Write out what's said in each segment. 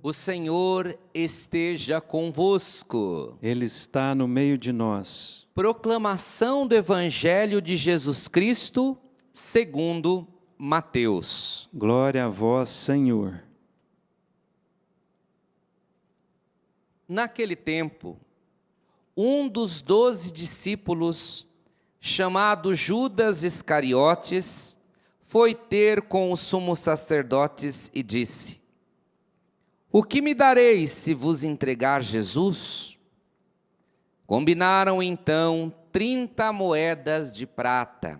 O Senhor esteja convosco. Ele está no meio de nós. Proclamação do Evangelho de Jesus Cristo, segundo Mateus. Glória a vós, Senhor. Naquele tempo, um dos 12 discípulos, chamado Judas Iscariotes, foi ter com os sumos sacerdotes e disse: O que me dareis se vos entregar Jesus? Combinaram então 30 moedas de prata.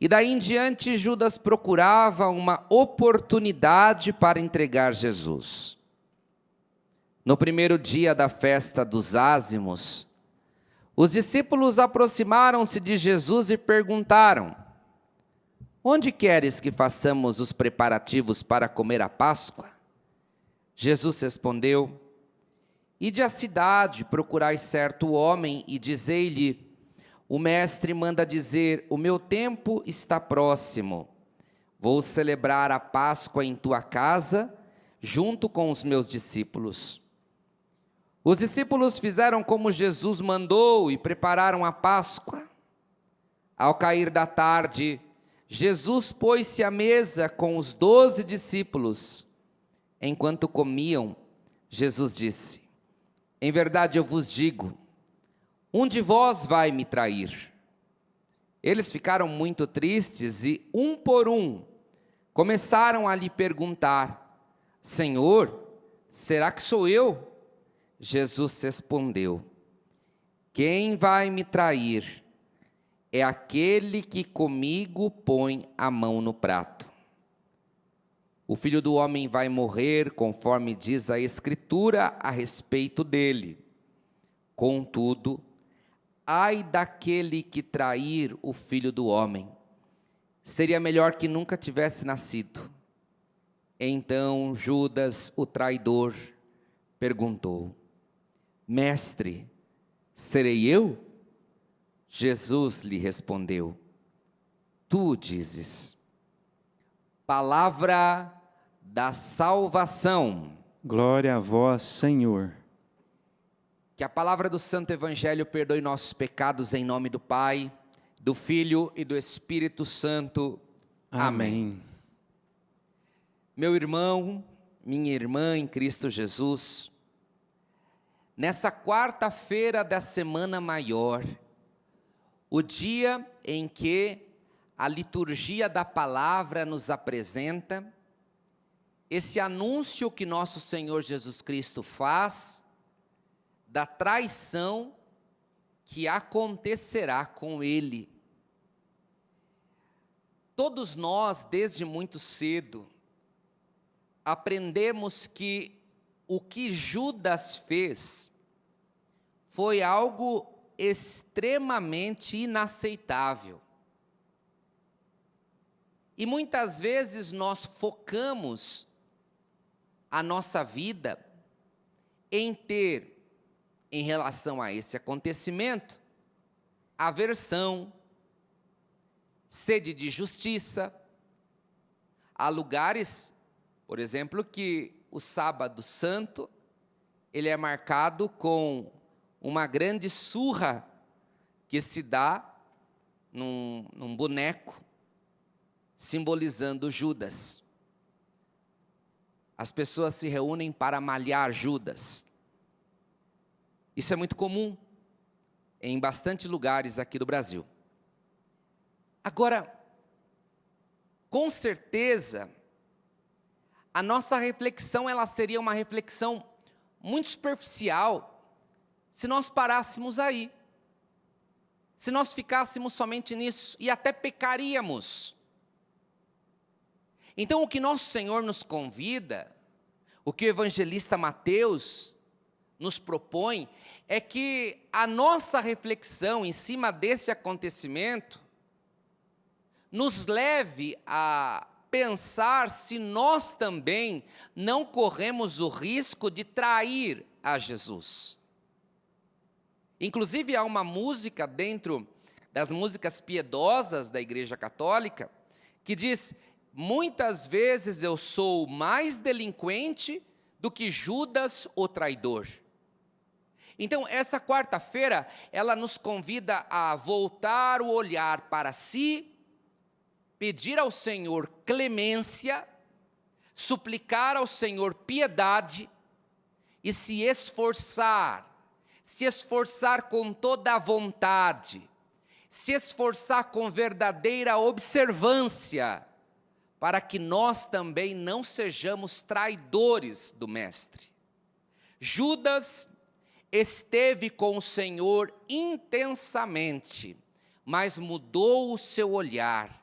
E daí em diante Judas procurava uma oportunidade para entregar Jesus. No primeiro dia da festa dos ázimos, os discípulos aproximaram-se de Jesus e perguntaram: Onde queres que façamos os preparativos para comer a Páscoa? Jesus respondeu: Ide à cidade, procurai certo homem e dizei-lhe: O mestre manda dizer, o meu tempo está próximo. Vou celebrar a Páscoa em tua casa, junto com os meus discípulos. Os discípulos fizeram como Jesus mandou e prepararam a Páscoa. Ao cair da tarde, Jesus pôs-se à mesa com os 12 discípulos. Enquanto comiam, Jesus disse: Em verdade eu vos digo, um de vós vai me trair. Eles ficaram muito tristes e, um por um, começaram a lhe perguntar: Senhor, será que sou eu? Jesus respondeu: Quem vai me trair é aquele que comigo põe a mão no prato. O Filho do Homem vai morrer, conforme diz a Escritura a respeito dele. Contudo, ai daquele que trair o Filho do Homem. Seria melhor que nunca tivesse nascido. Então Judas, o traidor, perguntou: Mestre, serei eu? Jesus lhe respondeu: Tu dizes. Palavra da salvação. Glória a vós, Senhor. Que a palavra do Santo Evangelho perdoe nossos pecados em nome do Pai, do Filho e do Espírito Santo. Amém. Meu irmão, minha irmã em Cristo Jesus, nessa quarta-feira da Semana Maior, o dia em que a liturgia da palavra nos apresenta esse anúncio que nosso Senhor Jesus Cristo faz da traição que acontecerá com Ele. Todos nós, desde muito cedo, aprendemos que o que Judas fez foi algo extremamente inaceitável. E muitas vezes nós focamos a nossa vida em ter, em relação a esse acontecimento, aversão, sede de justiça. Há lugares, por exemplo, que o Sábado Santo, ele é marcado com uma grande surra que se dá num boneco, simbolizando Judas. As pessoas se reúnem para malhar Judas. Isso é muito comum em bastante lugares aqui do Brasil. Agora, com certeza, a nossa reflexão ela seria uma reflexão muito superficial se nós parássemos aí. Se nós ficássemos somente nisso, e até pecaríamos. Então, o que nosso Senhor nos convida, o que o evangelista Mateus nos propõe, é que a nossa reflexão em cima desse acontecimento nos leve a pensar se nós também não corremos o risco de trair a Jesus. Inclusive, há uma música dentro das músicas piedosas da Igreja Católica que diz: muitas vezes eu sou mais delinquente do que Judas, o traidor. Então, essa quarta-feira, ela nos convida a voltar o olhar para si, pedir ao Senhor clemência, suplicar ao Senhor piedade e se esforçar com toda a vontade, se esforçar com verdadeira observância, para que nós também não sejamos traidores do Mestre. Judas esteve com o Senhor intensamente, mas mudou o seu olhar.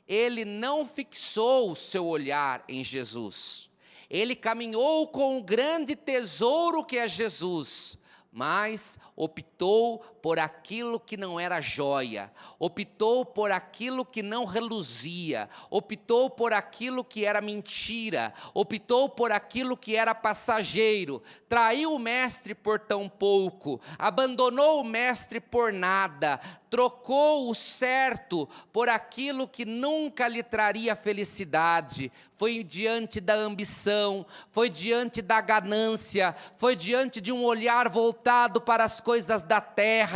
Ele não fixou o seu olhar em Jesus. Ele caminhou com o grande tesouro que é Jesus, mas optou por aquilo que não era joia, optou por aquilo que não reluzia, optou por aquilo que era mentira, optou por aquilo que era passageiro, traiu o Mestre por tão pouco, abandonou o Mestre por nada, trocou o certo por aquilo que nunca lhe traria felicidade, foi diante da ambição, foi diante da ganância, foi diante de um olhar voltado para as coisas da terra.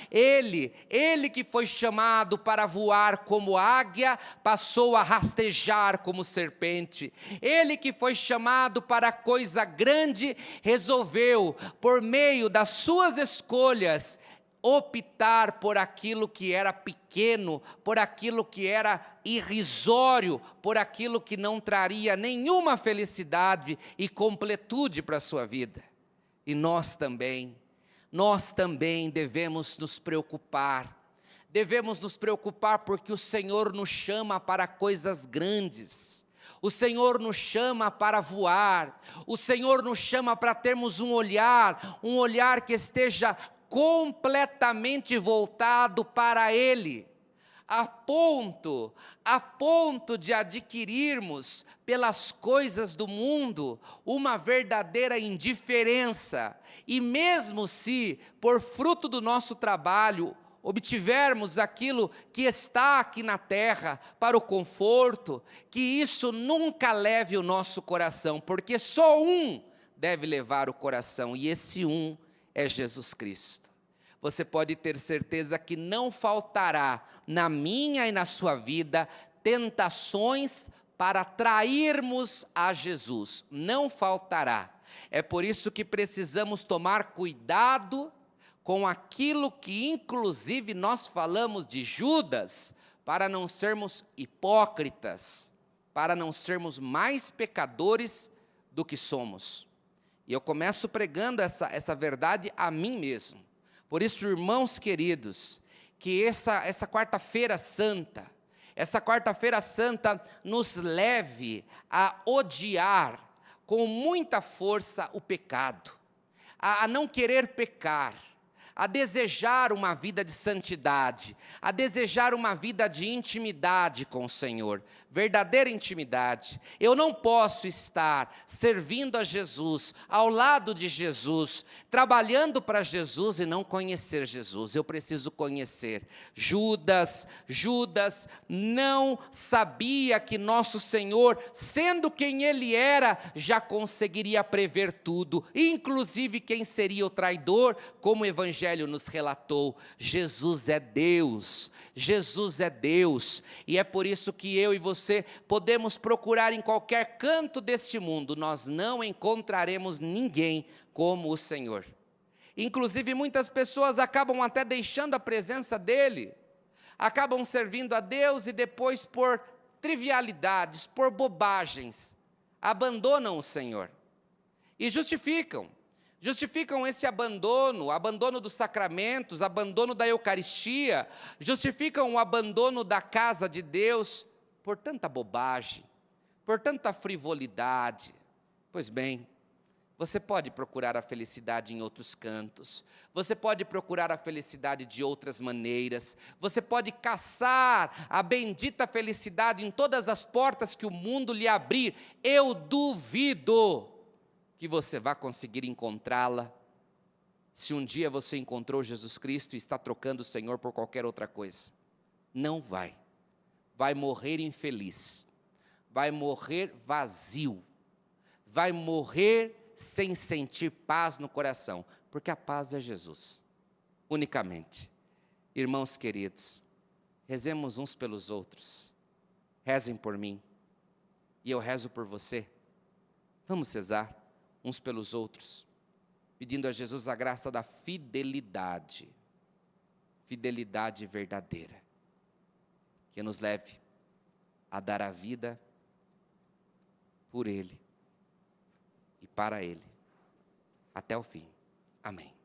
Ele que foi chamado para voar como águia, passou a rastejar como serpente. Ele que foi chamado para coisa grande, resolveu, por meio das suas escolhas, optar por aquilo que era pequeno, por aquilo que era irrisório, por aquilo que não traria nenhuma felicidade e completude para a sua vida. E nós também devemos nos preocupar porque o Senhor nos chama para coisas grandes, o Senhor nos chama para voar, o Senhor nos chama para termos um olhar que esteja completamente voltado para Ele, a ponto de adquirirmos pelas coisas do mundo uma verdadeira indiferença, e mesmo se por fruto do nosso trabalho obtivermos aquilo que está aqui na terra para o conforto, que isso nunca leve o nosso coração, porque só um deve levar o coração, e esse um é Jesus Cristo. Você pode ter certeza que não faltará na minha e na sua vida tentações para trairmos a Jesus, não faltará. É por isso que precisamos tomar cuidado com aquilo que inclusive nós falamos de Judas, para não sermos hipócritas, para não sermos mais pecadores do que somos. E eu começo pregando essa verdade a mim mesmo. Por isso, irmãos queridos, que essa quarta-feira santa nos leve a odiar com muita força o pecado, a não querer pecar, a desejar uma vida de santidade, a desejar uma vida de intimidade com o Senhor, verdadeira intimidade. Eu não posso estar servindo a Jesus, ao lado de Jesus, trabalhando para Jesus e não conhecer Jesus. Eu preciso conhecer. Judas não sabia que nosso Senhor, sendo quem Ele era, já conseguiria prever tudo, inclusive quem seria o traidor, como o Evangelho nos relatou. Jesus é Deus, e é por isso que eu e você podemos procurar em qualquer canto deste mundo, nós não encontraremos ninguém como o Senhor. Inclusive muitas pessoas acabam até deixando a presença dEle, acabam servindo a Deus e depois por trivialidades, por bobagens, abandonam o Senhor e justificam esse abandono dos sacramentos, abandono da Eucaristia, justificam o abandono da casa de Deus por tanta bobagem, por tanta frivolidade. Pois bem, você pode procurar a felicidade em outros cantos, você pode procurar a felicidade de outras maneiras, você pode caçar a bendita felicidade em todas as portas que o mundo lhe abrir. Eu duvido que você vai conseguir encontrá-la, se um dia você encontrou Jesus Cristo e está trocando o Senhor por qualquer outra coisa. Não vai morrer infeliz, vai morrer vazio, vai morrer sem sentir paz no coração, porque a paz é Jesus, unicamente. Irmãos queridos, rezemos uns pelos outros, rezem por mim, e eu rezo por você. Vamos rezar uns pelos outros, pedindo a Jesus a graça da fidelidade, fidelidade verdadeira, que nos leve a dar a vida por Ele e para Ele, até o fim. Amém.